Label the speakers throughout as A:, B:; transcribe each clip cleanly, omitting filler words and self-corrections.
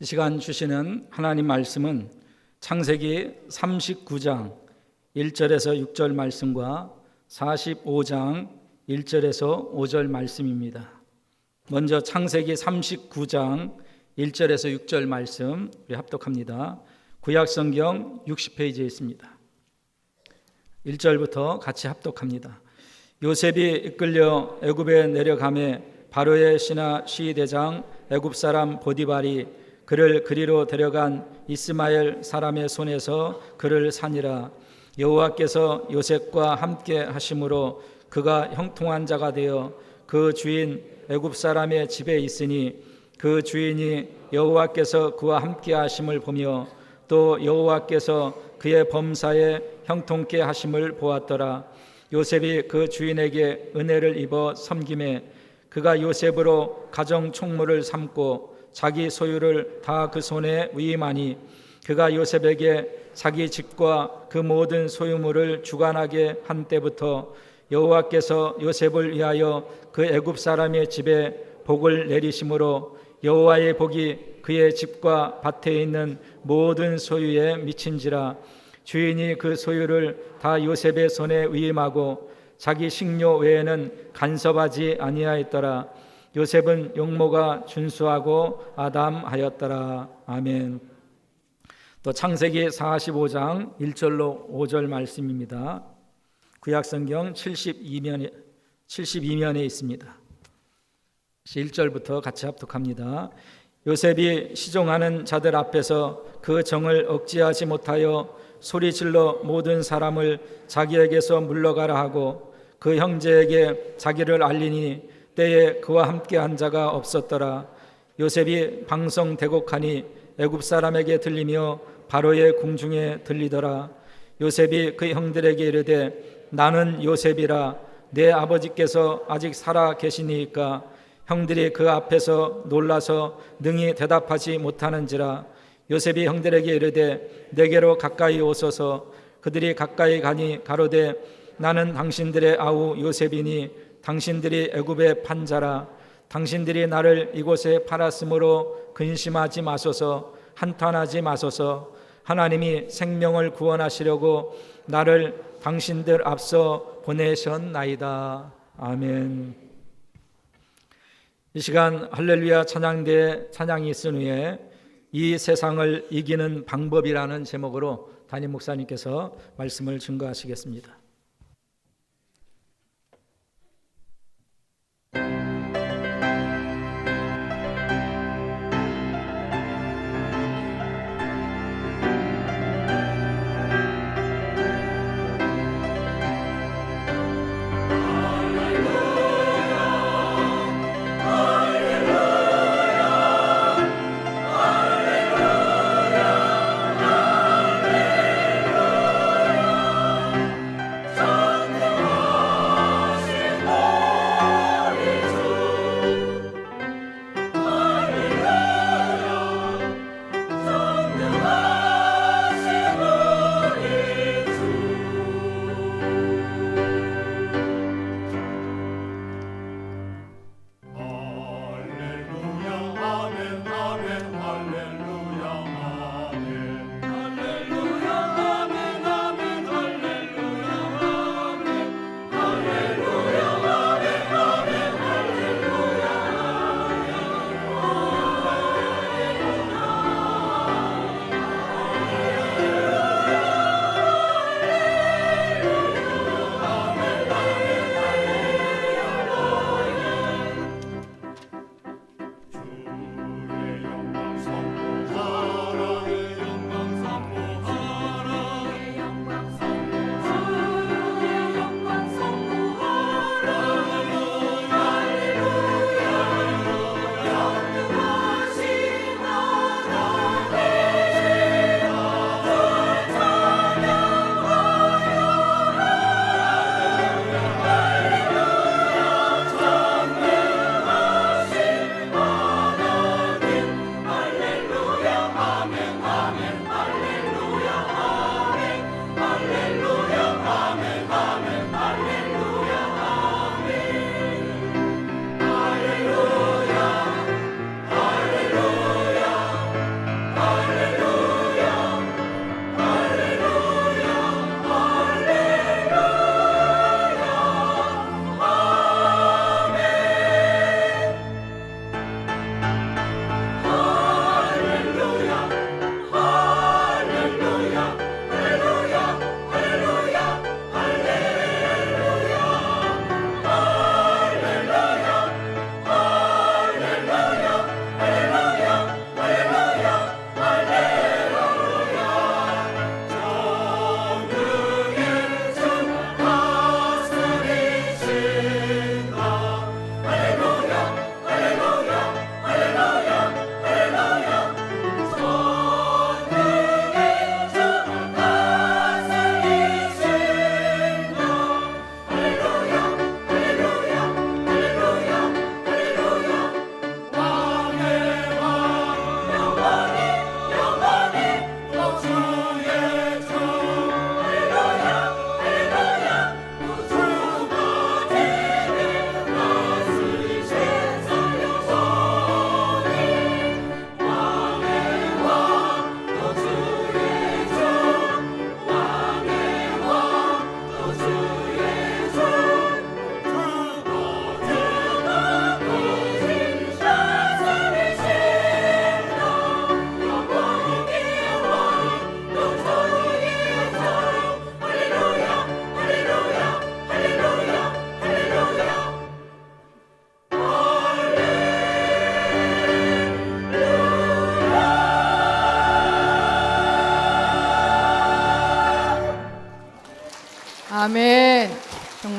A: 이 시간 주시는 하나님 말씀은 창세기 39장 1절에서 6절 말씀과 45장 1절에서 5절 말씀입니다. 먼저 창세기 39장 1절에서 6절 말씀 우리 합독합니다. 구약성경 60페이지에 있습니다. 1절부터 같이 합독합니다. 요셉이 이끌려 애굽에 내려가매 바로의 신하 시대장 애굽 사람 보디발이 그를 그리로 데려간 이스마엘 사람의 손에서 그를 산이라. 여호와께서 요셉과 함께 하심으로 그가 형통한 자가 되어 그 주인 애굽 사람의 집에 있으니 그 주인이 여호와께서 그와 함께 하심을 보며 또 여호와께서 그의 범사에 형통케 하심을 보았더라. 요셉이 그 주인에게 은혜를 입어 섬김에 그가 요셉으로 가정 총무를 삼고 자기 소유를 다 그 손에 위임하니 그가 요셉에게 자기 집과 그 모든 소유물을 주관하게 한 때부터 여호와께서 요셉을 위하여 그 애굽 사람의 집에 복을 내리심으로 여호와의 복이 그의 집과 밭에 있는 모든 소유에 미친지라. 주인이 그 소유를 다 요셉의 손에 위임하고 자기 식료 외에는 간섭하지 아니하였더라. 요셉은 용모가 준수하고 아담하였더라. 아멘. 또 창세기 45장 1절로 5절 말씀입니다. 구약성경 72면에 있습니다. 1절부터 같이 합독합니다. 요셉이 시종하는 자들 앞에서 그 정을 억제하지 못하여 소리질러 모든 사람을 자기에게서 물러가라 하고 그 형제에게 자기를 알리니 때에 그와 함께한 자가 없었더라. 요셉이 방성대곡하니 애굽 사람에게 들리며 바로의 궁중에 들리더라. 요셉이 그 형들에게 이르되 나는 요셉이라. 내 아버지께서 아직 살아 계시니까. 형들이 그 앞에서 놀라서 능히 대답하지 못하는지라. 요셉이 형들에게 이르되 내게로 가까이 오소서. 그들이 가까이 가니 가로되 나는 당신들의 아우 요셉이니 당신들이 애굽의 판자라. 당신들이 나를 이곳에 팔았으므로 근심하지 마소서. 한탄하지 마소서. 하나님이 생명을 구원하시려고 나를 당신들 앞서 보내셨나이다. 아멘. 이 시간 할렐루야 찬양대에 찬양이 있은 후에 이 세상을 이기는 방법이라는 제목으로 담임 목사님께서 말씀을 증거하시겠습니다.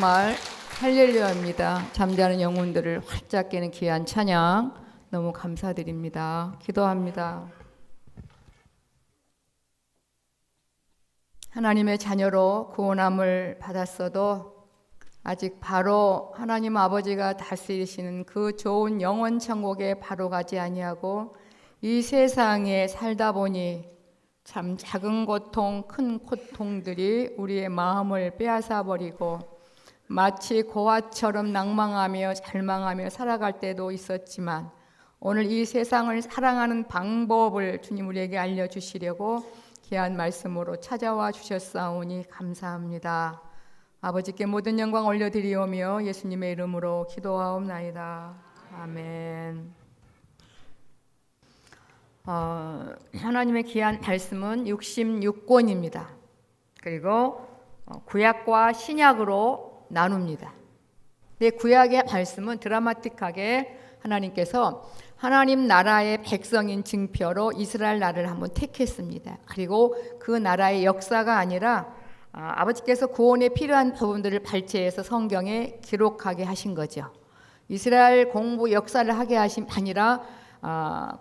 B: 정말 할렐루야입니다. 잠자는 영혼들을 활짝 깨는 귀한 찬양 너무 감사드립니다. 기도합니다. 하나님의 자녀로 구원함을 받았어도 아직 바로 하나님 아버지가 다스리시는 그 좋은 영원 천국에 바로 가지 아니하고 이 세상에 살다 보니 참 작은 고통, 큰 고통들이 우리의 마음을 빼앗아 버리고 마치 고아처럼 낭망하며 절망하며 살아갈 때도 있었지만 오늘 이 세상을 사랑하는 방법을 주님 우리에게 알려주시려고 귀한 말씀으로 찾아와 주셨사오니 감사합니다. 아버지께 모든 영광 올려드리오며 예수님의 이름으로 기도하옵나이다. 아멘. 하나님의 귀한 말씀은 66권입니다. 그리고 구약과 신약으로 나눕니다. 근데 구약의 말씀은 드라마틱하게 하나님께서 하나님 나라의 백성인 증표로 이스라엘 나라를 한번 택했습니다. 그리고 그 나라의 역사가 아니라 아버지께서 구원에 필요한 부분들을 발췌해서 성경에 기록하게 하신 거죠. 이스라엘 공부 역사를 하게 하신 아니라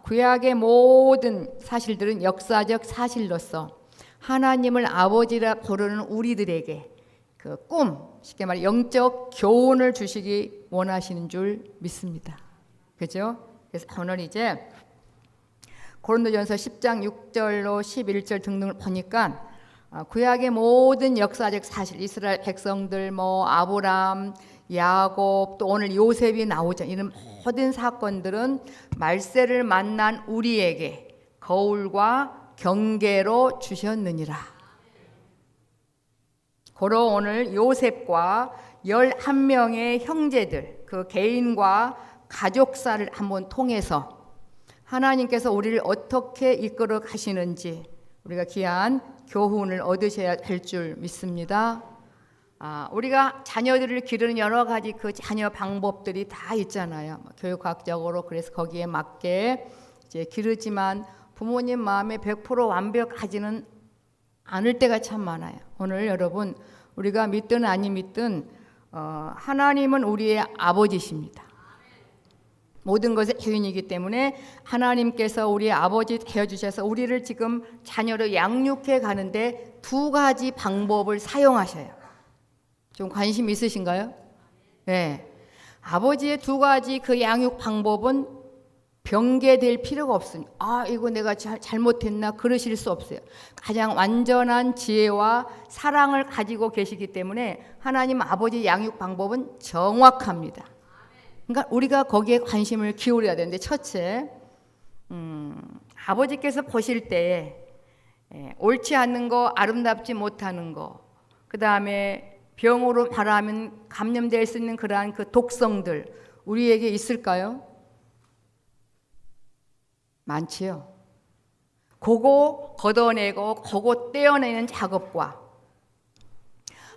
B: 구약의 모든 사실들은 역사적 사실로서 하나님을 아버지라 부르는 우리들에게 그 꿈, 쉽게 말해 영적 교훈을 주시기 원하시는 줄 믿습니다. 그죠? 그래서 오늘 이제 고린도전서 10장 6절로 11절 등등을 보니까 구약의 모든 역사적 사실, 이스라엘 백성들, 아브람, 야곱, 또 오늘 요셉이 나오죠. 이런 모든 사건들은 말세를 만난 우리에게 거울과 경계로 주셨느니라. 고로 오늘 요셉과 11명의 형제들, 그 개인과 가족사를 한번 통해서 하나님께서 우리를 어떻게 이끌어 가시는지 우리가 귀한 교훈을 얻으셔야 될 줄 믿습니다. 우리가 자녀들을 기르는 여러 가지 그 자녀 방법들이 다 있잖아요. 교육학적으로 그래서 거기에 맞게 이제 기르지만 부모님 마음에 100% 완벽하지는 않을 때가 참 많아요. 오늘 여러분 우리가 믿든 아니 믿든 하나님은 우리의 아버지십니다. 모든 것의 주인이기 때문에 하나님께서 우리의 아버지 되어주셔서 우리를 지금 자녀로 양육해 가는데 두 가지 방법을 사용하셔요. 좀 관심 있으신가요? 네. 아버지의 두 가지 그 양육 방법은 변개될 필요가 없습니다. 이거 내가 잘못했나 그러실 수 없어요. 가장 완전한 지혜와 사랑을 가지고 계시기 때문에 하나님 아버지 양육 방법은 정확합니다. 그러니까 우리가 거기에 관심을 기울여야 되는데 첫째, 아버지께서 보실 때 옳지 않는 거, 아름답지 못하는 거, 그 다음에 병으로 말하면 감염될 수 있는 그러한 그 독성들 우리에게 있을까요? 많지요. 그거 걷어내고 그거 떼어내는 작업과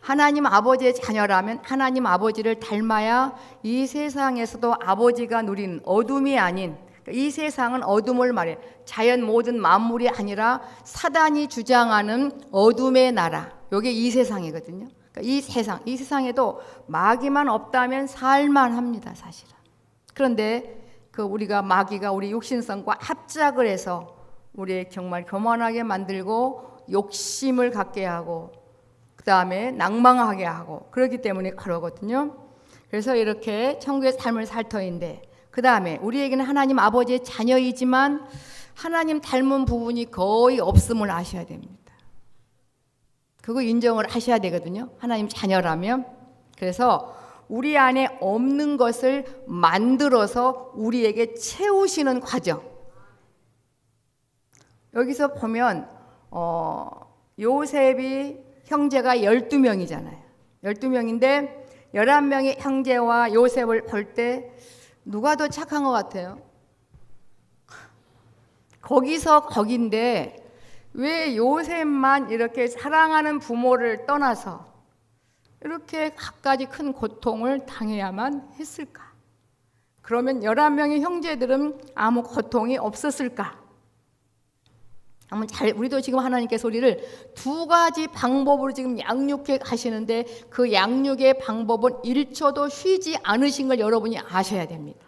B: 하나님 아버지의 자녀라면 하나님 아버지를 닮아야 이 세상에서도 아버지가 누리는 어둠이 아닌, 이 세상은 어둠을 말해 자연 모든 만물이 아니라 사단이 주장하는 어둠의 나라, 이게 이 세상이거든요. 그러니까 이 세상에도 마귀만 없다면 살만합니다, 사실은. 그런데 우리가 마귀가 우리 육신성과 합작을 해서 우리 정말 교만하게 만들고 욕심을 갖게 하고 그 다음에 낭망하게 하고 그렇기 때문에 그러거든요. 그래서 이렇게 천국의 삶을 살 터인데 그 다음에 우리에게는 하나님 아버지의 자녀이지만 하나님 닮은 부분이 거의 없음을 아셔야 됩니다. 그거 인정을 하셔야 되거든요. 하나님 자녀라면. 그래서 우리 안에 없는 것을 만들어서 우리에게 채우시는 과정. 여기서 보면 요셉이 형제가 12명이잖아요. 12명인데 11명의 형제와 요셉을 볼 때 누가 더 착한 것 같아요? 거기서 거긴데 왜 요셉만 이렇게 사랑하는 부모를 떠나서 이렇게 갖가지 큰 고통을 당해야만 했을까? 그러면 11명의 형제들은 아무 고통이 없었을까? 한번 우리도 지금 하나님께서 우리를 두 가지 방법으로 지금 양육해 가시는데 그 양육의 방법은 1초도 쉬지 않으신 걸 여러분이 아셔야 됩니다.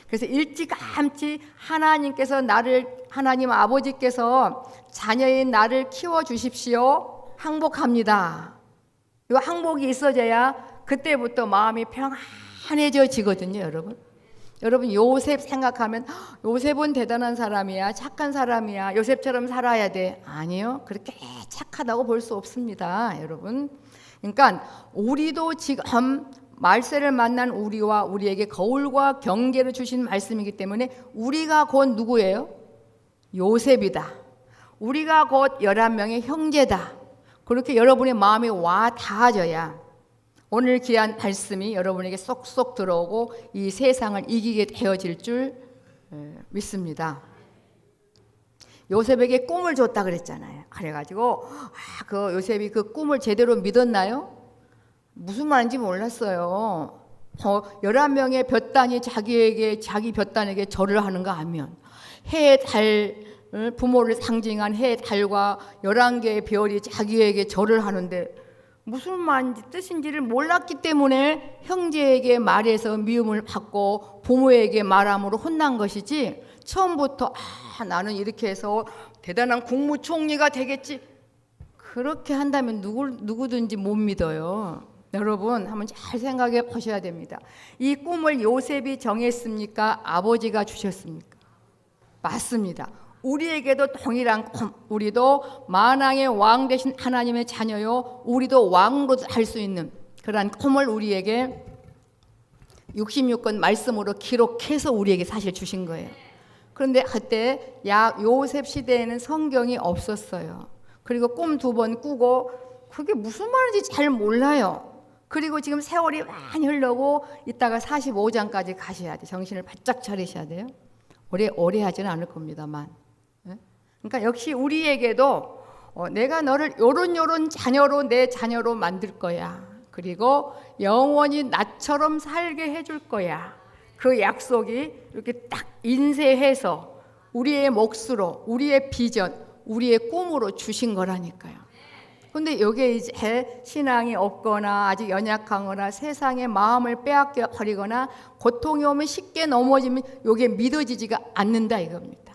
B: 그래서 일찌감치 하나님 아버지께서 자녀인 나를 키워주십시오. 항복합니다. 이 항복이 있어져야 그때부터 마음이 평안해져지거든요, 여러분. 여러분 요셉 생각하면 요셉은 대단한 사람이야, 착한 사람이야, 요셉처럼 살아야 돼. 아니요, 그렇게 착하다고 볼 수 없습니다, 여러분. 그러니까 우리도 지금 말세를 만난 우리와 우리에게 거울과 경계를 주신 말씀이기 때문에 우리가 곧 누구예요? 요셉이다. 우리가 곧 11명의 형제다. 그렇게 여러분의 마음이 와 닿아져야 오늘 귀한 말씀이 여러분에게 쏙쏙 들어오고 이 세상을 이기게 되어질 줄 믿습니다. 요셉에게 꿈을 줬다 그랬잖아요. 그래가지고 그 요셉이 그 꿈을 제대로 믿었나요? 무슨 말인지 몰랐어요. 11명의 볕단이 자기 볕단에게 절을 하는가 하면 해, 달, 부모를 상징한 해, 달과 11개의 별이 자기에게 절을 하는데 무슨 말인지 뜻인지를 몰랐기 때문에 형제에게 말해서 미움을 받고 부모에게 말함으로 혼난 것이지 처음부터 나는 이렇게 해서 대단한 국무총리가 되겠지 그렇게 한다면 누구든지 못 믿어요. 여러분 한번 잘 생각해 보셔야 됩니다. 이 꿈을 요셉이 정했습니까? 아버지가 주셨습니까? 맞습니다. 우리에게도 동일한 꿈, 우리도 만왕의 왕 되신 하나님의 자녀요, 우리도 왕으로 할 수 있는 그러한 꿈을 우리에게 66권 말씀으로 기록해서 우리에게 사실 주신 거예요. 그런데 그때 요셉 시대에는 성경이 없었어요. 그리고 꿈 2번 꾸고 그게 무슨 말인지 잘 몰라요. 그리고 지금 세월이 많이 흘러고 이따가 45장까지 가셔야 돼. 정신을 바짝 차리셔야 돼요. 오래 하지는 않을 겁니다만. 그러니까 역시 우리에게도 내가 너를 요런 자녀로 내 자녀로 만들 거야. 그리고 영원히 나처럼 살게 해줄 거야. 그 약속이 이렇게 딱 인쇄해서 우리의 몫으로, 우리의 비전, 우리의 꿈으로 주신 거라니까요. 근데 여기에 이제 신앙이 없거나 아직 연약하거나 세상의 마음을 빼앗겨 버리거나 고통이 오면 쉽게 넘어지면 이게 믿어지지가 않는다 이겁니다.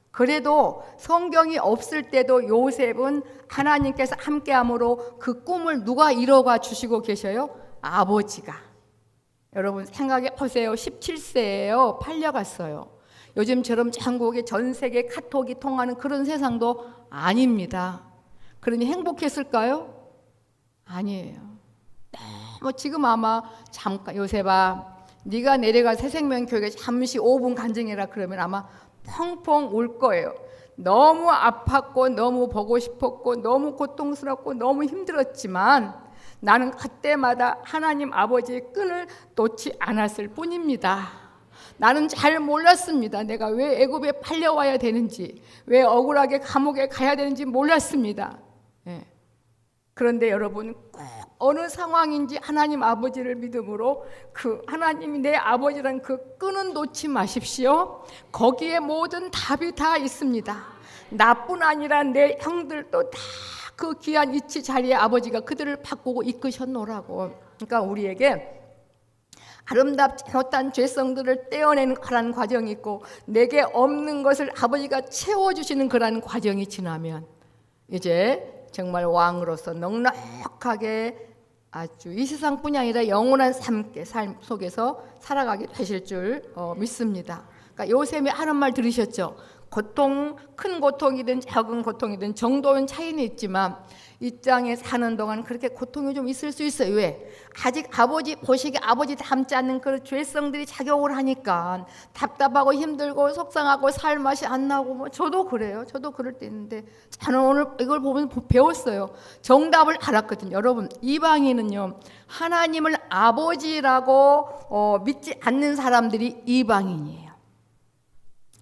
B: 그래도 성경이 없을 때도 요셉은 하나님께서 함께함으로 그 꿈을 누가 이뤄가 주시고 계셔요? 아버지가. 여러분 생각해 보세요. 17세예요. 팔려갔어요. 요즘처럼 전국에 전 세계 카톡이 통하는 그런 세상도 아닙니다. 그러니 행복했을까요? 아니에요. 지금 아마 잠깐 요셉아 네가 내려가 새생명교육에 잠시 5분 간증해라 그러면 아마 펑펑 울 거예요. 너무 아팠고 너무 보고 싶었고 너무 고통스럽고 너무 힘들었지만 나는 그때마다 하나님 아버지의 끈을 놓지 않았을 뿐입니다. 나는 잘 몰랐습니다. 내가 왜 애굽에 팔려와야 되는지, 왜 억울하게 감옥에 가야 되는지 몰랐습니다. 그런데 여러분 꼭 어느 상황인지 하나님 아버지를 믿음으로 그 하나님이 내 아버지란 그 끈은 놓지 마십시오. 거기에 모든 답이 다 있습니다. 나뿐 아니라 내 형들도 다 그 귀한 이치 자리에 아버지가 그들을 바꾸고 이끄셨노라고. 그러니까 우리에게 아름답지 못한 죄성들을 떼어내는 그런 과정이 있고 내게 없는 것을 아버지가 채워주시는 그런 과정이 지나면 이제 정말 왕으로서 넉넉하게 아주 이 세상뿐이 아니라 영원한 삶 속에서 살아가게 되실 줄 믿습니다. 그러니까 요셉이 하는 말 들으셨죠? 큰 고통이든 작은 고통이든 정도는 차이는 있지만 이 땅에 사는 동안 그렇게 고통이 좀 있을 수 있어요. 왜? 아직 아버지 보시기에 아버지 닮지 않는 그 죄성들이 작용을 하니까 답답하고 힘들고 속상하고 살 맛이 안 나고 저도 그래요. 저도 그럴 때 있는데 저는 오늘 이걸 보면서 배웠어요. 정답을 알았거든요. 여러분 이방인은요 하나님을 아버지라고 믿지 않는 사람들이 이방인이에요.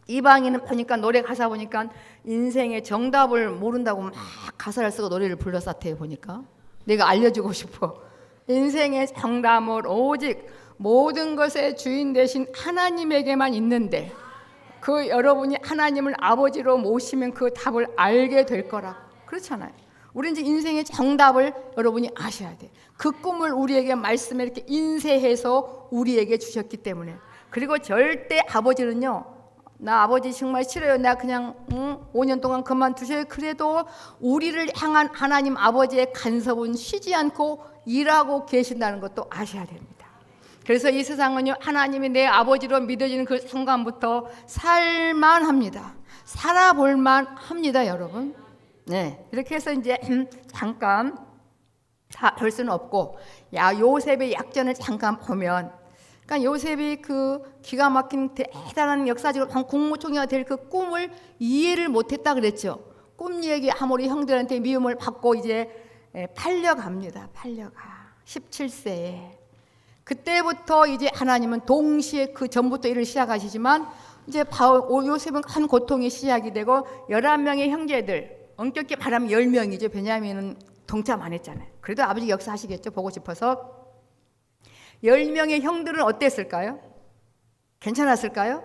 B: 이방인은 보니까 노래 가사 보니까 인생의 정답을 모른다고 막 가사를 쓰고 노래를 불렀었대요. 보니까 내가 알려주고 싶어. 인생의 정답은 오직 모든 것의 주인 되신 하나님에게만 있는데 그 여러분이 하나님을 아버지로 모시면 그 답을 알게 될 거라고. 그렇잖아요. 우리는 이제 인생의 정답을 여러분이 아셔야 돼. 그 꿈을 우리에게 말씀에 이렇게 인쇄해서 우리에게 주셨기 때문에. 그리고 절대 아버지는요, 나 아버지 정말 싫어요, 나 그냥 5년 동안 그만두셔요. 그래도 우리를 향한 하나님 아버지의 간섭은 쉬지 않고 일하고 계신다는 것도 아셔야 됩니다. 그래서 이 세상은요, 하나님이 내 아버지로 믿어지는 그 순간부터 살만합니다. 살아볼만 합니다, 여러분. 네, 이렇게 해서 이제 잠깐 다 볼 수는 없고, 요셉의 약전을 잠깐 보면, 그러니까 요셉이 그 기가 막힌 대단한 역사적으로 국무총리가 될 그 꿈을 이해를 못했다 그랬죠. 꿈 얘기 아무리 형들한테 미움을 받고 이제 팔려갑니다. 팔려가 17세에. 그때부터 이제 하나님은 동시에 그 전부터 일을 시작하시지만 이제 요셉은 큰 고통이 시작이 되고 11명의 형제들, 엄격히 말하면 10명이죠. 베냐민은 동참 안 했잖아요. 그래도 아버지 역사하시겠죠. 보고 싶어서. 10명의 형들은 어땠을까요? 괜찮았을까요?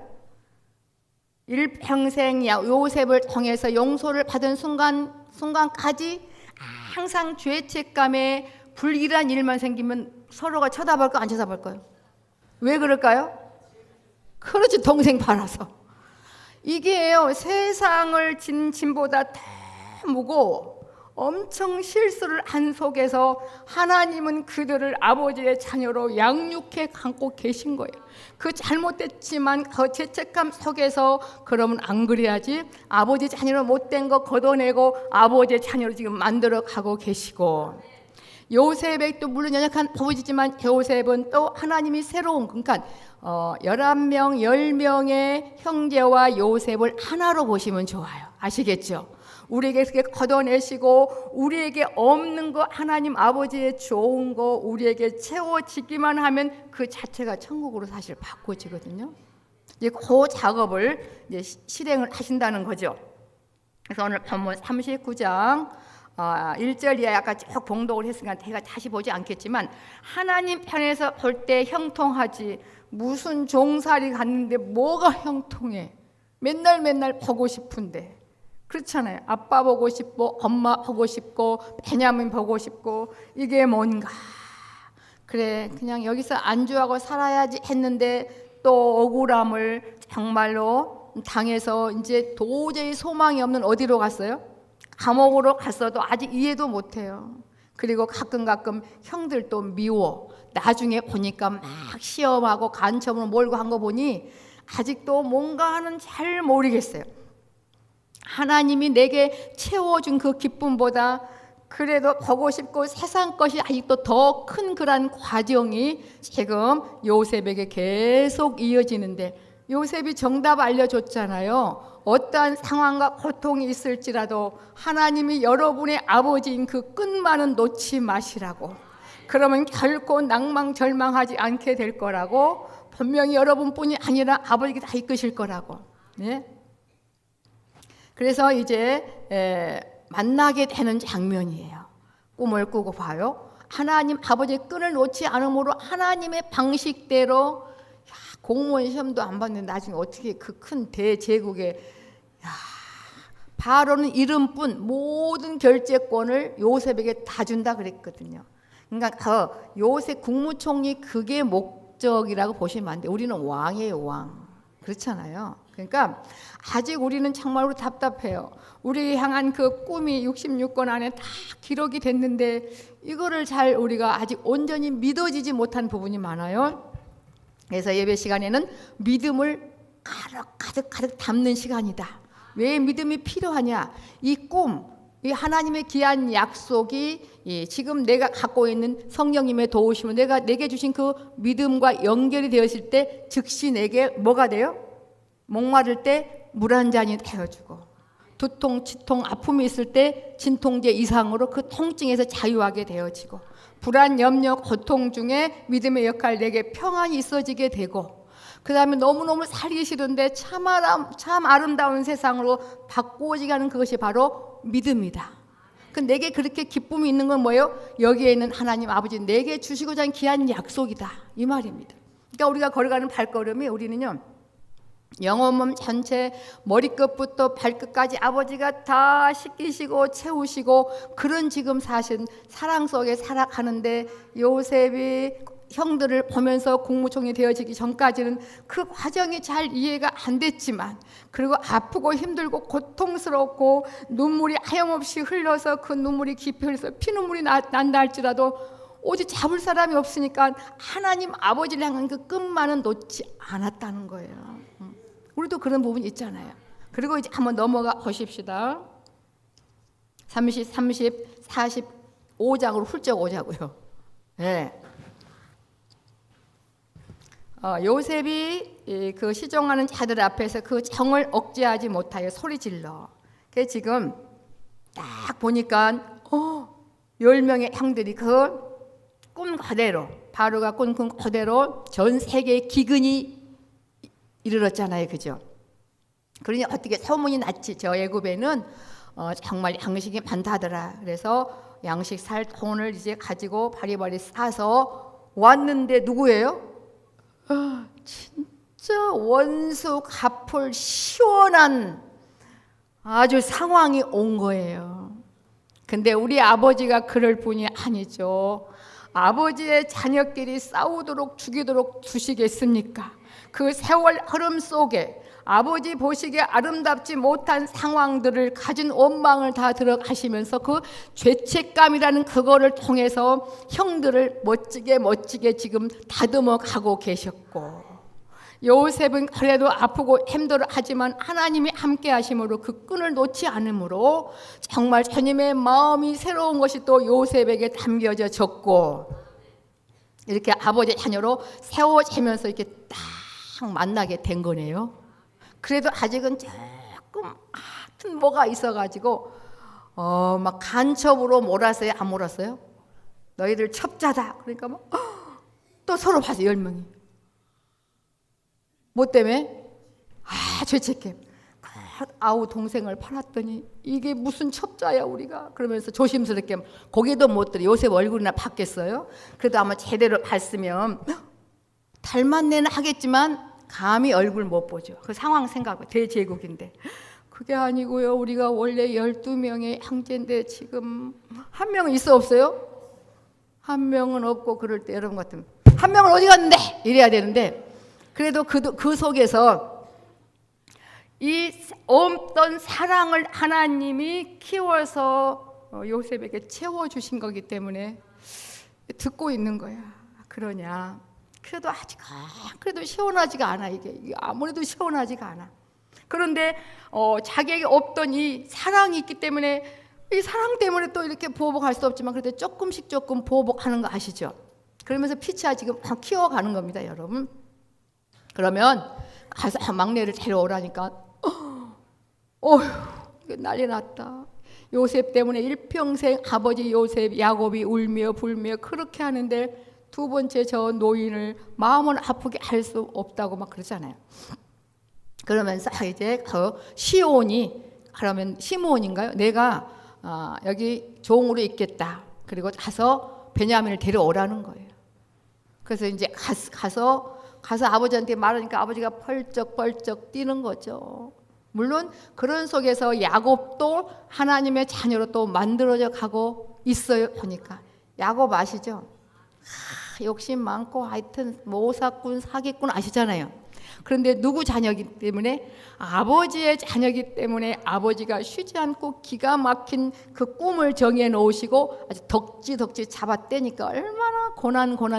B: 일평생 요셉을 통해서 용서를 받은 순간까지 항상 죄책감에 불일한 일만 생기면 서로가 쳐다볼까 안 쳐다볼까요? 왜 그럴까요? 그렇지, 동생 팔아서. 이게요, 세상을 진 짐보다 더 무거워. 엄청 실수를 한 속에서 하나님은 그들을 아버지의 자녀로 양육해 감고 계신 거예요. 그 잘못됐지만 그 죄책감 속에서 그러면 안 그래야지, 아버지 자녀로 못된 거 걷어내고 아버지의 자녀로 지금 만들어 가고 계시고, 요셉의 또 물론 연약한 아버지지만 요셉은 또 하나님이 새로운, 그러니까 11명, 10명의 형제와 요셉을 하나로 보시면 좋아요. 아시겠죠? 우리에게 그렇게 걷어내시고 우리에게 없는 거 하나님 아버지의 좋은 거 우리에게 채워지기만 하면 그 자체가 천국으로 사실 바꿔지거든요. 이제 그 작업을 이제 실행을 하신다는 거죠. 그래서 오늘 본문 39장 1절 이하에 아까 쭉 봉독을 했으니까 제가 다시 보지 않겠지만, 하나님 편에서 볼 때 형통하지 무슨 종살이 갔는데 뭐가 형통해. 맨날 보고 싶은데. 그렇잖아요. 아빠 보고 싶고 엄마 보고 싶고 베냐민 보고 싶고 이게 뭔가. 그래, 그냥 여기서 안주하고 살아야지 했는데 또 억울함을 정말로 당해서 이제 도저히 소망이 없는 어디로 갔어요? 감옥으로 갔어도 아직 이해도 못해요. 그리고 가끔 형들도 미워. 나중에 보니까 막 시험하고 간첩으로 몰고 한 거 보니 아직도 뭔가는 잘 모르겠어요. 하나님이 내게 채워준 그 기쁨보다 그래도 보고 싶고 세상 것이 아직도 더 큰 그런 과정이 지금 요셉에게 계속 이어지는데, 요셉이 정답 알려줬잖아요. 어떠한 상황과 고통이 있을지라도 하나님이 여러분의 아버지인 그 끝만은 놓지 마시라고. 그러면 결코 낭망절망하지 않게 될 거라고. 분명히 여러분뿐이 아니라 아버지가 다 이끄실 거라고. 네? 그래서 이제 만나게 되는 장면이에요. 꿈을 꾸고 봐요. 하나님 아버지의 끈을 놓지 않으므로 하나님의 방식대로, 공무원 시험도 안 봤는데 나중에 어떻게 그 큰 대제국에, 바로는 이름뿐 모든 결재권을 요셉에게 다 준다 그랬거든요. 그러니까 요셉 국무총리 그게 목적이라고 보시면 안 돼요. 우리는 왕이에요, 왕. 그렇잖아요. 그러니까 아직 우리는 정말로 답답해요. 우리 향한 그 꿈이 66권 안에 다 기록이 됐는데 이거를 잘 우리가 아직 온전히 믿어지지 못한 부분이 많아요. 그래서 예배 시간에는 믿음을 가득 담는 시간이다. 왜 믿음이 필요하냐? 이 꿈, 이 하나님의 귀한 약속이 지금 내가 갖고 있는 성령님의 도우심을 내게 주신 그 믿음과 연결이 되었을 때 즉시 내게 뭐가 돼요? 목마를 때 물 한 잔이 되어주고, 두통, 치통, 아픔이 있을 때 진통제 이상으로 그 통증에서 자유하게 되어지고, 불안, 염려, 고통 중에 믿음의 역할 내게 평안이 있어지게 되고, 그 다음에 너무너무 살기 싫은데 참 아름다운 세상으로 바꾸어지게 하는 그것이 바로 믿음이다. 내게 그렇게 기쁨이 있는 건 뭐예요? 여기에 있는 하나님 아버지 내게 주시고자 한 귀한 약속이다, 이 말입니다. 그러니까 우리가 걸어가는 발걸음이, 우리는요 영혼몸 전체 머리끝부터 발끝까지 아버지가 다 씻기시고 채우시고 그런 지금 사실 사랑 속에 살아가는데 요셉이 형들을 보면서 국무총리 되어지기 전까지는 그 과정이 잘 이해가 안 됐지만 그리고 아프고 힘들고 고통스럽고 눈물이 하염없이 흘러서 그 눈물이 깊이 흘러서 피눈물이 난다 할지라도 오직 잡을 사람이 없으니까 하나님 아버지를 향한 그 끝만은 놓지 않았다는 거예요. 우리도 그런 부분이 있잖아요. 그리고 이제 한번 넘어가 보십시다. 45장으로 훌쩍 오자고요. 네. 요셉이 그 시종하는 자들 앞에서 그 정을 억제하지 못하여 소리질러. 지금 딱 보니까 10명의 형들이 그 꿈 그대로 바로가 꾼 꿈 그대로 전 세계의 기근이 이르렀잖아요, 그죠? 그러니 어떻게 소문이 났지? 저 애굽에는 정말 양식이 많다더라. 그래서 양식 살 돈을 이제 가지고 바리바리 싸서 왔는데 누구예요? 진짜 원수 갚을 시원한 아주 상황이 온 거예요. 근데 우리 아버지가 그럴 분이 아니죠. 아버지의 자녀끼리 싸우도록 죽이도록 두시겠습니까? 그 세월 흐름 속에 아버지 보시기에 아름답지 못한 상황들을 가진 원망을 다 들어가시면서 그 죄책감이라는 그거를 통해서 형들을 멋지게 지금 다듬어 가고 계셨고 요셉은 그래도 아프고 힘들어 하지만 하나님이 함께 하심으로 그 끈을 놓지 않으므로 정말 주님의 마음이 새로운 것이 또 요셉에게 담겨졌고 이렇게 아버지의 자녀로 세워지면서 이렇게 딱 만나게 된 거네요. 그래도 아직은 조금 하여튼 뭐가 있어가지고 막 간첩으로 몰았어요? 안 몰았어요? 너희들 첩자다. 그러니까 막 또 서로 봐서 10명이. 뭐 때문에? 죄책감. 아우 동생을 팔았더니 이게 무슨 첩자야 우리가. 그러면서 조심스럽게 고개도 못 들어. 요셉 얼굴이나 봤겠어요? 그래도 아마 제대로 봤으면 닮았네는 하겠지만 감히 얼굴 못 보죠. 그 상황 생각해. 대제국인데. 그게 아니고요. 우리가 원래 12명의 형제인데 지금 한 명은 있어 없어요? 한 명은 없고 그럴 때 여러분 같으면 한 명은 어디 갔는데? 이래야 되는데 그래도 그 속에서 이 없던 사랑을 하나님이 키워서 요셉에게 채워주신 거기 때문에 듣고 있는 거야. 그러냐. 그래도 아직 그래도 시원하지가 않아. 이게 아무래도 시원하지가 않아. 그런데 자기에게 없던 이 사랑이 있기 때문에 이 사랑 때문에 또 이렇게 보복할 수 없지만 그래도 조금씩 보복하는 거 아시죠? 그러면서 피차 지금 키워가는 겁니다, 여러분. 그러면 가서 막내를 데려오라니까 이게 난리 났다. 요셉 때문에 일평생 아버지 요셉 야곱이 울며 불며 그렇게 하는데 두 번째 저 노인을 마음을 아프게 할 수 없다고 막 그러잖아요. 그러면서 이제 그 시온이 그러면 시므온인가요? 내가 여기 종으로 있겠다. 그리고 가서 베냐민을 데려오라는 거예요. 그래서 이제 가서 아버지한테 말하니까 아버지가 펄쩍펄쩍 뛰는 거죠. 물론 그런 속에서 야곱도 하나님의 자녀로 또 만들어져 가고 있어요. 보니까 야곱 아시죠? 욕심 많고 하여튼 모사꾼 사기꾼 아시잖아요. 그런데 누구 자녀이기 때문에 아버지의 자녀이기 때문에 아버지가 쉬지 않고 기가 막힌 그 꿈을 정해 놓으시고 아주 덕지 잡아떼니까 얼마나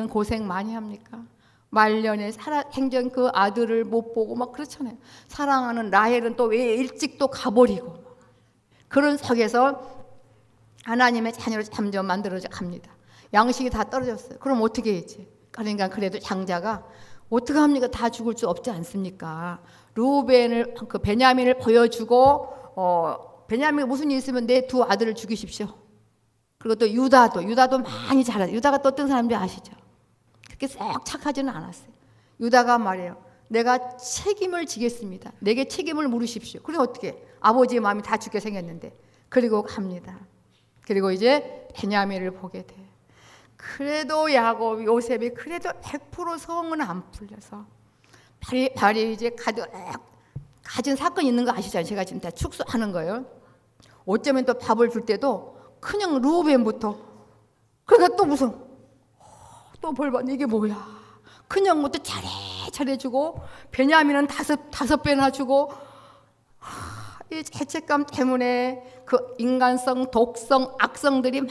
B: 고생 많이 합니까? 말년에 생전 그 아들을 못 보고 막 그렇잖아요. 사랑하는 라헬은 또 왜 일찍 또 가버리고 그런 속에서 하나님의 자녀로 점점 만들어져 갑니다. 양식이 다 떨어졌어요. 그럼 어떻게 했지? 그러니까 그래도 장자가 어떻게 합니까? 다 죽을 수 없지 않습니까? 루벤을 그 베냐민을 보여주고 베냐민이 무슨 일 있으면 내 두 아들을 죽이십시오. 그리고 또 유다도 많이 잘하죠. 유다가 또 어떤 사람인지 아시죠? 그렇게 썩 착하지는 않았어요. 유다가 말해요. 내가 책임을 지겠습니다. 내게 책임을 물으십시오. 그래 어떻게? 아버지의 마음이 다 죽게 생겼는데. 그리고 갑니다. 그리고 이제 베냐민을 보게 돼. 그래도 야곱, 요셉이 그래도 100% 성은 안 풀려서 발이 이제 가진 사건이 있는 거 아시잖아요. 제가 지금 다 축소하는 거예요. 어쩌면 또 밥을 줄 때도 그냥 루벤부터, 그러니까 또 무슨 또 벌받는 이게 뭐야? 그냥 뭐또 잘해주고, 베냐민은 다섯 배나 주고, 이 죄책감 때문에 그 인간성, 독성, 악성들이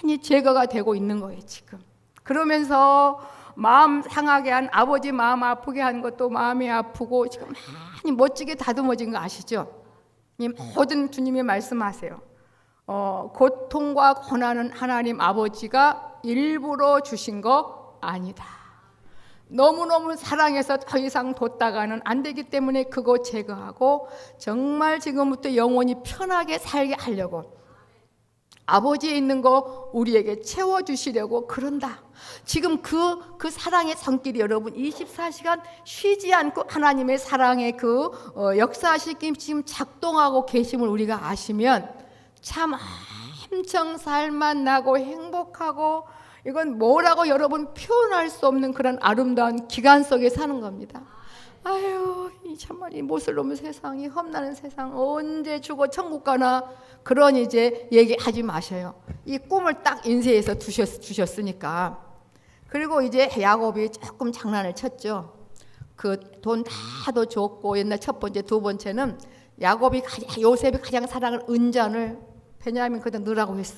B: 많이 제거가 되고 있는 거예요 지금. 그러면서 마음 상하게 한, 아버지 마음 아프게 한 것도 마음이 아프고 지금 많이 멋지게 다듬어진 거 아시죠? 이 모든 주님이 말씀하세요. 고통과 고난은 하나님 아버지가 일부러 주신 거 아니다. 너무너무 사랑해서 더 이상 뒀다가는 안 되기 때문에 그거 제거하고 정말 지금부터 영원히 편하게 살게 하려고 아버지에 있는 거 우리에게 채워주시려고 그런다. 지금 그 사랑의 손길이 여러분 24시간 쉬지 않고 하나님의 사랑의 그 역사하시기 지금 작동하고 계심을 우리가 아시면 참 엄청 살만 나고 행복하고, 이건 뭐라고 여러분 표현할 수 없는 그런 아름다운 기간 속에 사는 겁니다. 아유, 이 참말 이 못을 놓은 세상, 이 험나는 세상, 언제 죽어 천국 가나, 그런 이제 얘기하지 마셔요. 이 꿈을 딱 인쇄해서 주셨으니까. 그리고 이제 야곱이 조금 장난을 쳤죠. 그 돈 다도 줬고, 옛날 첫 번째, 두 번째는 요셉이 가장 사랑하는 은잔을 베냐민 그때 넣으라고 했어.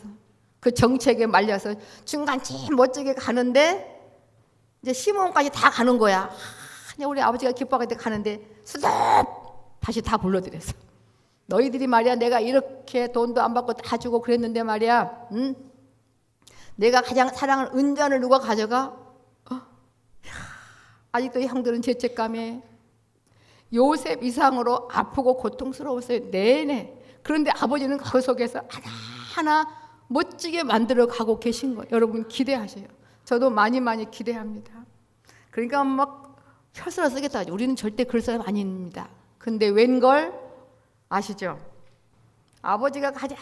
B: 그 정책에 말려서 중간 제일 멋지게 가는데 이제 시몬까지 다 가는 거야. 그냥 우리 아버지가 기뻐하게 가는데 스톱! 다시 다 불러들였어. 너희들이 말이야, 내가 이렇게 돈도 안 받고 다 주고 그랬는데 말이야, 응? 내가 가장 사랑하는 은잔을 누가 가져가? 아직도 형들은 죄책감에 요셉 이상으로 아프고 고통스러웠어요. 내내. 그런데 아버지는 그 속에서 하나하나 멋지게 만들어 가고 계신 거예요. 여러분 기대하세요. 저도 많이 기대합니다. 그러니까 막 혀스라 쓰겠다. 우리는 절대 그럴 사람 아닙니다. 근데 웬걸 아시죠? 아버지가 가장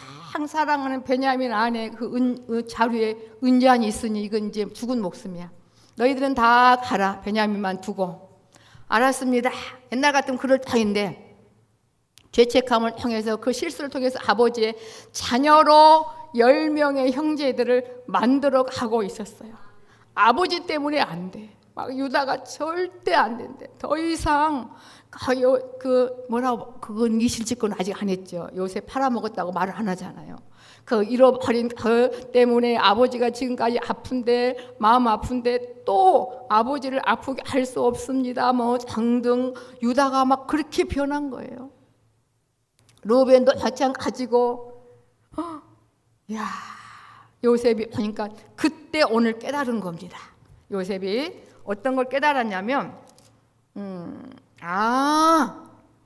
B: 사랑하는 베냐민 안에 그 자루에 은잔이 있으니 이건 이제 죽은 목숨이야. 너희들은 다 가라. 베냐민만 두고. 알았습니다. 옛날 같으면 그럴 터인데 죄책감을 통해서 그 실수를 통해서 아버지의 자녀로 10명의 형제들을 만들어 가고 있었어요. 아버지 때문에 안 돼. 막 유다가 절대 안 된대. 더 이상 그건 이실직고는 아직 안 했죠. 요새 팔아먹었다고 말을 안 하잖아요. 그 잃어버린 그 때문에 아버지가 지금까지 아픈데, 마음 아픈데 또 아버지를 아프게 할 수 없습니다. 뭐 등등 유다가 막 그렇게 변한 거예요. 루벤도 마찬가지고. 야, 요셉이 보니까 그때 오늘 깨달은 겁니다. 요셉이 어떤 걸 깨달았냐면,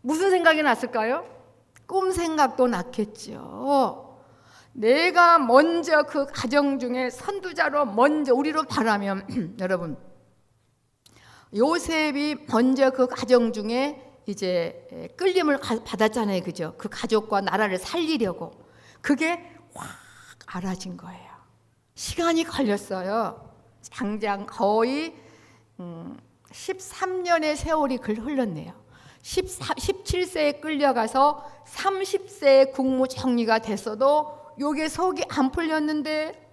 B: 무슨 생각이 났을까요? 꿈 생각도 났겠죠. 내가 먼저 그 가정 중에 선두자로 먼저 우리로 말하면 여러분, 요셉이 먼저 그 가정 중에 이제 끌림을 받았잖아요. 그죠? 그 가족과 나라를 살리려고. 그게 확 알아진 거예요. 시간이 걸렸어요. 당장 거의 13년의 세월이 흘렀네요. 17세에 끌려가서 30세에 국무총리가 됐어도 요게 속이 안 풀렸는데,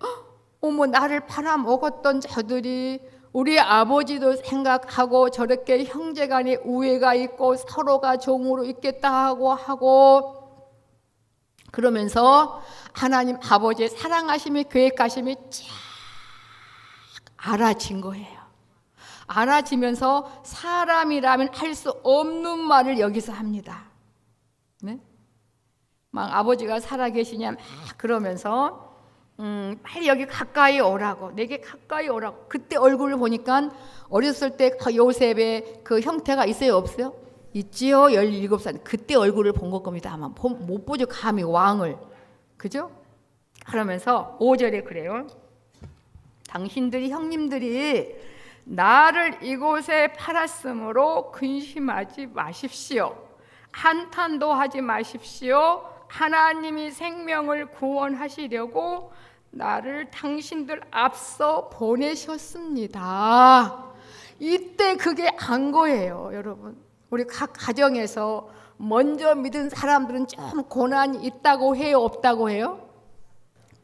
B: 어머, 나를 팔아먹었던 저들이 우리 아버지도 생각하고 저렇게 형제간에 우애가 있고 서로가 종으로 있겠다 하고 그러면서 하나님 아버지의 사랑하심이 계획하심이 쫙 알아진 거예요. 알아지면서 사람이라면 할 수 없는 말을 여기서 합니다. 네? 막 아버지가 살아계시냐 막 그러면서 빨리 여기 가까이 오라고, 내게 가까이 오라고. 그때 얼굴을 보니까 어렸을 때 요셉의 그 형태가 있어요, 없어요? 있지요. 17살. 그때 얼굴을 본 것 겁니다. 아마 못 보죠, 감히 왕을. 그죠? 그러면서 5절에 그래요. 당신들이, 형님들이 나를 이곳에 팔았으므로 근심하지 마십시오. 한탄도 하지 마십시오. 하나님이 생명을 구원하시려고 나를 당신들 앞서 보내셨습니다. 이때 그게 안 거예요, 여러분. 우리 각 가정에서 먼저 믿은 사람들은 좀 고난이 있다고 해요, 없다고 해요?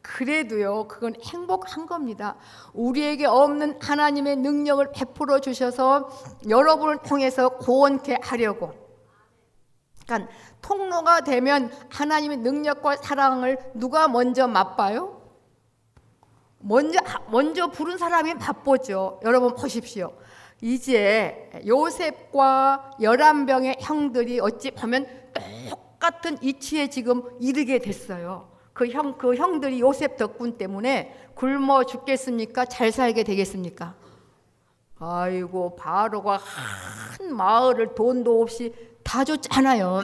B: 그래도요, 그건 행복한 겁니다. 우리에게 없는 하나님의 능력을 베풀어 주셔서 여러분을 통해서 구원케 하려고. 그러니까 통로가 되면 하나님의 능력과 사랑을 누가 먼저 맛봐요? 먼저 부른 사람이 맛보죠. 여러분 보십시오. 이제 요셉과 11명의 형들이 어찌 보면 똑같은 이치에 지금 이르게 됐어요. 그 형들이 요셉 덕분 때문에 굶어 죽겠습니까? 잘 살게 되겠습니까? 아이고, 바로가 한 마을을 돈도 없이 다 줬잖아요.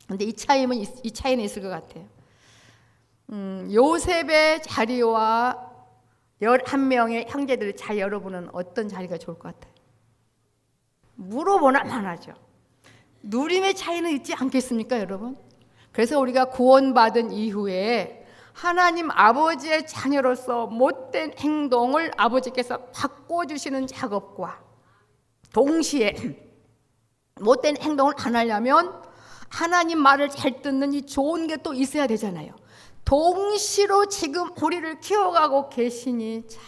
B: 근데 이 차이는 있을 것 같아요. 요셉의 자리와 11명의 형제들 자리, 여러분은 어떤 자리가 좋을 것 같아요? 물어보나만 하죠. 누림의 차이는 있지 않겠습니까, 여러분? 그래서 우리가 구원받은 이후에 하나님 아버지의 자녀로서 못된 행동을 아버지께서 바꿔주시는 작업과 동시에 못된 행동을 안 하려면 하나님 말을 잘 듣는 이 좋은 게 또 있어야 되잖아요. 동시로 지금 우리를 키워가고 계시니 참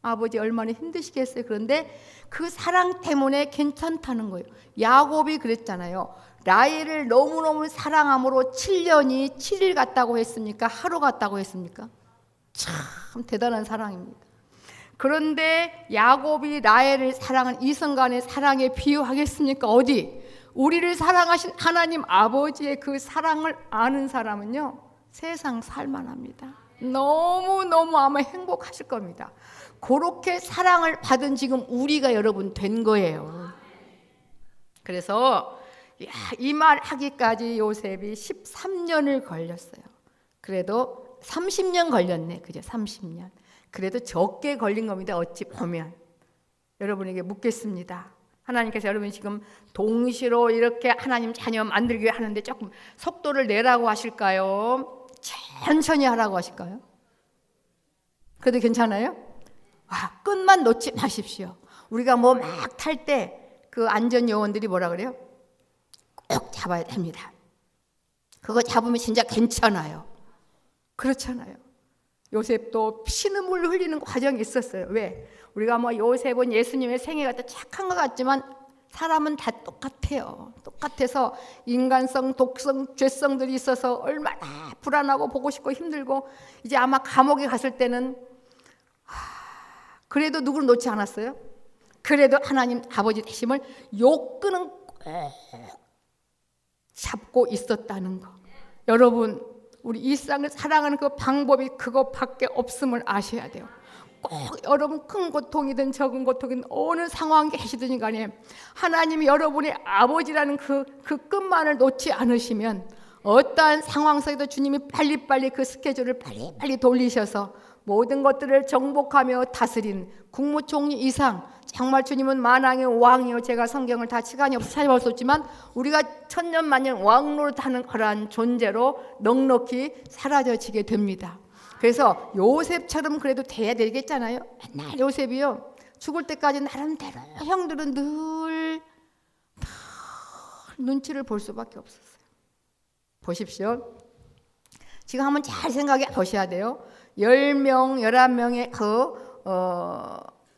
B: 아버지 얼마나 힘드시겠어요. 그런데 그 사랑 때문에 괜찮다는 거예요. 야곱이 그랬잖아요. 라헬을 너무너무 사랑함으로 7년이 7일 같다고 했습니까? 하루 같다고 했습니까? 참 대단한 사랑입니다. 그런데 야곱이 라헬을 사랑한 이성간의 사랑에 비유하겠습니까? 어디? 우리를 사랑하신 하나님 아버지의 그 사랑을 아는 사람은요, 세상 살만합니다. 너무너무 아마 행복하실 겁니다. 그렇게 사랑을 받은 지금 우리가 여러분 된 거예요. 그래서 이 말 하기까지 요셉이 13년을 걸렸어요. 그래도 30년 걸렸네. 그죠? 30년. 그래도 적게 걸린 겁니다. 어찌 보면. 여러분에게 묻겠습니다. 하나님께서 여러분이 지금 동시로 이렇게 하나님 자녀 만들기 하는데 조금 속도를 내라고 하실까요? 천천히 하라고 하실까요? 그래도 괜찮아요? 끈만 놓지 마십시오. 우리가 뭐 막 탈 때 그 안전요원들이 뭐라 그래요? 꼭 잡아야 됩니다. 그거 잡으면 진짜 괜찮아요. 그렇잖아요. 요셉도 피눈물 흘리는 과정이 있었어요. 왜? 우리가 뭐 요셉은 예수님의 생애가 더 착한 것 같지만 사람은 다 똑같아요. 똑같아서 인간성, 독성, 죄성들이 있어서 얼마나 불안하고 보고 싶고 힘들고, 이제 아마 감옥에 갔을 때는 그래도 누구를 놓지 않았어요? 그래도 하나님 아버지 되심을 욕끊은 꼭 잡고 있었다는 거. 여러분, 우리 일상을 사랑하는 그 방법이 그것밖에 없음을 아셔야 돼요. 꼭 여러분 큰 고통이든 적은 고통이든 어느 상황에 계시든 간에 하나님이 여러분의 아버지라는 그 끝만을 놓지 않으시면 어떠한 상황 속에도 주님이 빨리빨리 그 스케줄을 빨리 돌리셔서 모든 것들을 정복하며 다스린 국무총리 이상, 정말 주님은 만왕의 왕이요. 제가 성경을 다 시간이 없어 찾아볼 수 없지만 우리가 천년만년 왕노릇하는 그러한 존재로 넉넉히 사라져지게 됩니다. 그래서 요셉처럼 그래도 돼야 되겠잖아요. 맨날 요셉이요, 죽을 때까지 나름대로 형들은 늘 눈치를 볼 수밖에 없었어요. 보십시오. 지금 한번 잘 생각해 보셔야 돼요. 10명, 11명의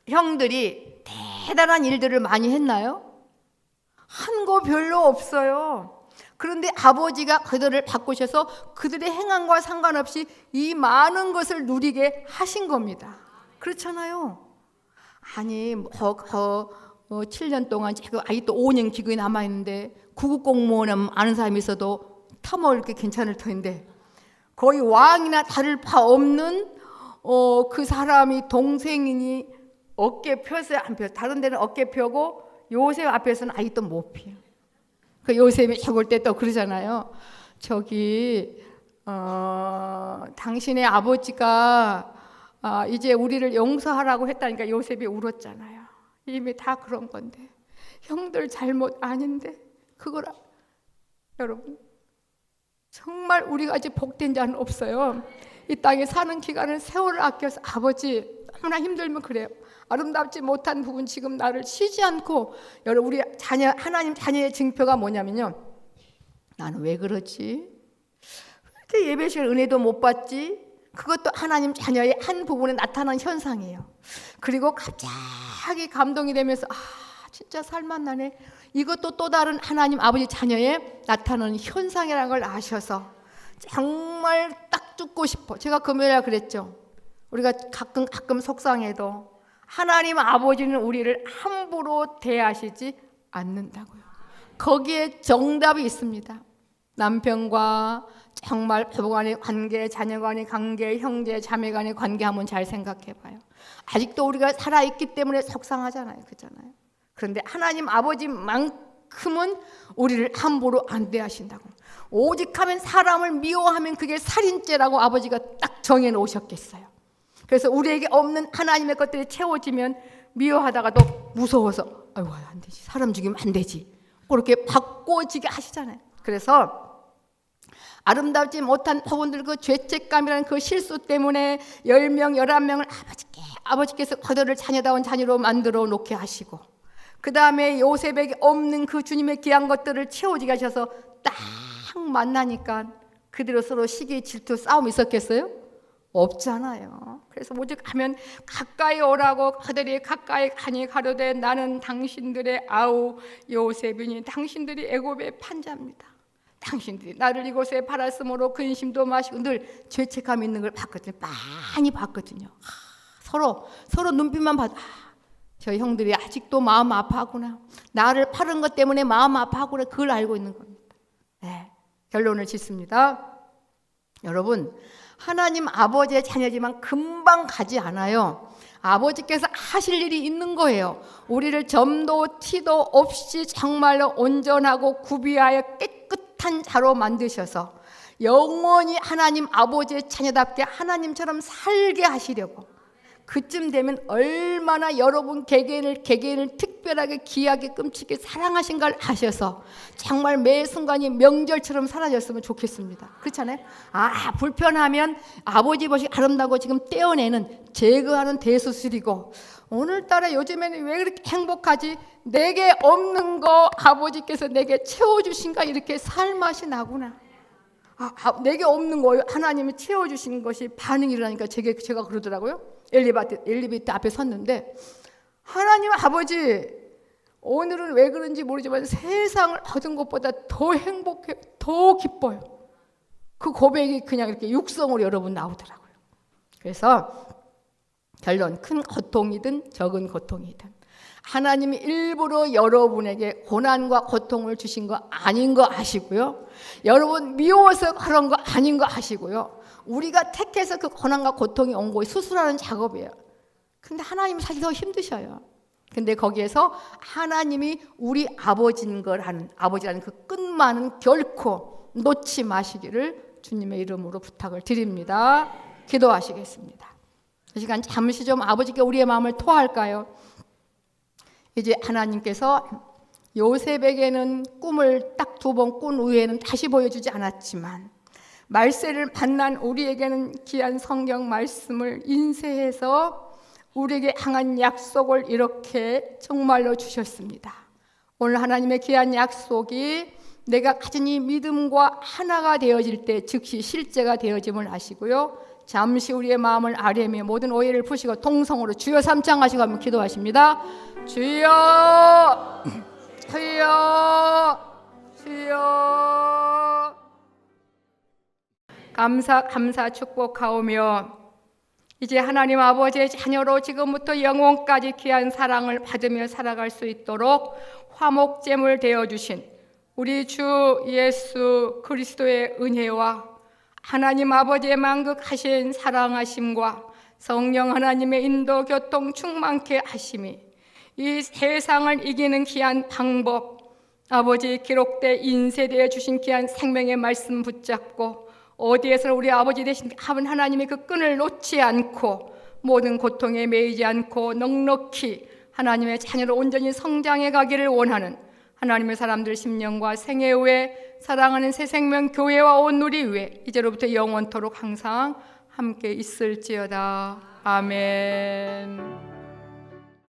B: 형들이 대단한 일들을 많이 했나요? 한 거 별로 없어요. 그런데 아버지가 그들을 바꾸셔서 그들의 행함과 상관없이 이 많은 것을 누리게 하신 겁니다. 그렇잖아요. 아니 7년 동안 아직도 5년 기근이 남아있는데 구급 공무원 아는 사람이 있어도 터먹을 게 괜찮을 텐데, 거의 왕이나 다를 바 없는 그 사람이 동생이니 어깨 펴서 안 펴. 다른 데는 어깨 펴고 요셉 앞에서는 아직도 못 펴. 그 요셉이 죽을 때 또 그러잖아요. 당신의 아버지가 이제 우리를 용서하라고 했다니까 요셉이 울었잖아요. 이미 다 그런 건데, 형들 잘못 아닌데 그걸 여러분, 정말 우리가 아직 복된 자는 없어요. 이 땅에 사는 기간을 세월을 아껴서 아버지 너무나 힘들면 그래요. 아름답지 못한 부분 지금 나를 쉬지 않고 여러분 우리 자녀 하나님 자녀의 증표가 뭐냐면요. 나는 왜 그러지? 왜 이렇게 예배 시간 은혜도 못 받지? 그것도 하나님 자녀의 한 부분에 나타난 현상이에요. 그리고 갑자기 감동이 되면서 진짜 살맛나네. 이것도 또 다른 하나님 아버지 자녀의 나타나는 현상이라는 걸 아셔서 정말 딱 죽고 싶어. 제가 금요일에 그랬죠. 우리가 가끔 속상해도 하나님 아버지는 우리를 함부로 대하시지 않는다고요. 거기에 정답이 있습니다. 남편과 정말 부부 간의 관계, 자녀 간의 관계, 형제 자매 간의 관계 한번 잘 생각해 봐요. 아직도 우리가 살아있기 때문에 속상하잖아요. 그렇잖아요. 그런데 하나님 아버지만큼은 우리를 함부로 안 대하신다고. 오직 하면 사람을 미워하면 그게 살인죄라고 아버지가 딱 정해 놓으셨겠어요. 그래서 우리에게 없는 하나님의 것들이 채워지면 미워하다가도 무서워서 아이고 안 되지, 사람 죽이면 안 되지, 그렇게 바꿔지게 하시잖아요. 그래서 아름답지 못한 부분들, 그 죄책감이라는 그 실수 때문에 10명, 11명을 아버지께서 그들을 자녀다운 자녀로 만들어 놓게 하시고, 그 다음에 요셉에게 없는 그 주님의 귀한 것들을 채워지게 하셔서 딱 만나니까 그대로 서로 시기, 질투, 싸움이 있었겠어요? 없잖아요. 그래서 오직 하면 가까이 오라고 그들이 가까이 가니 가로되 나는 당신들의 아우 요셉이니 당신들이 애굽의 판자입니다. 당신들이 나를 이곳에 팔았으므로 근심도 마시고 늘 죄책감 있는 걸 봤거든요. 많이 봤거든요. 서로 눈빛만 봐도 저 형들이 아직도 마음 아파하구나. 나를 팔은 것 때문에 마음 아파하구나. 그걸 알고 있는 겁니다. 네, 결론을 짓습니다. 여러분, 하나님 아버지의 자녀지만 금방 가지 않아요. 아버지께서 하실 일이 있는 거예요. 우리를 점도 티도 없이 정말로 온전하고 구비하여 깨끗한 자로 만드셔서 영원히 하나님 아버지의 자녀답게 하나님처럼 살게 하시려고. 그쯤 되면 얼마나 여러분 개개인을 특별하게 귀하게 끔찍하게 사랑하신 걸 아셔서 정말 매 순간이 명절처럼 사라졌으면 좋겠습니다. 그렇잖아요? 불편하면 아버지 것이 아름다고 지금 떼어내는, 제거하는 대수술이고, 오늘따라 요즘에는 왜 그렇게 행복하지? 내게 없는 거 아버지께서 내게 채워주신가, 이렇게 살맛이 나구나. 내게 없는 거 하나님이 채워주신 것이 반응이 일어나니까 제가 그러더라고요. 엘리베이터 앞에 섰는데, 하나님 아버지, 오늘은 왜 그런지 모르지만 세상을 얻은 것보다 더 행복해, 더 기뻐요. 그 고백이 그냥 이렇게 육성으로 여러분 나오더라고요. 그래서 결론, 큰 고통이든 적은 고통이든 하나님이 일부러 여러분에게 고난과 고통을 주신 거 아닌 거 아시고요. 여러분 미워서 그런 거 아닌 거 아시고요. 우리가 택해서 그 고난과 고통이 온 거에 수술하는 작업이에요. 근데 하나님이 사실 더 힘드셔요. 근데 거기에서 하나님이 우리 아버지인 걸 하는, 아버지라는 그 끝만은 결코 놓지 마시기를 주님의 이름으로 부탁을 드립니다. 기도하시겠습니다. 이 시간 잠시 좀 아버지께 우리의 마음을 토할까요? 이제 하나님께서 요셉에게는 꿈을 딱 2번 꾼 후에는 다시 보여주지 않았지만, 말세를 만난 우리에게는 귀한 성경 말씀을 인쇄해서 우리에게 향한 약속을 이렇게 정말로 주셨습니다. 오늘 하나님의 귀한 약속이 내가 가진 이 믿음과 하나가 되어질 때 즉시 실제가 되어짐을 아시고요. 잠시 우리의 마음을 아뢰며 모든 오해를 푸시고 동성으로 주여 삼창하시고 한번 기도하십니다. 주여, 주여, 주여. 감사 축복하오며 이제 하나님 아버지의 자녀로 지금부터 영원까지 귀한 사랑을 받으며 살아갈 수 있도록 화목제물 되어주신 우리 주 예수 그리스도의 은혜와 하나님 아버지의 만극하신 사랑하심과 성령 하나님의 인도 교통 충만케 하심이 이 세상을 이기는 귀한 방법, 아버지 기록돼 인쇄되어 주신 귀한 생명의 말씀 붙잡고 어디에서 우리 아버지 되신 하나님의 그 끈을 놓지 않고 모든 고통에 매이지 않고 넉넉히 하나님의 자녀로 온전히 성장해 가기를 원하는 하나님의 사람들 심령과 생애 후에 사랑하는 새생명 교회와 온 우리 위에 이제로부터 영원토록 항상 함께 있을지어다. 아멘.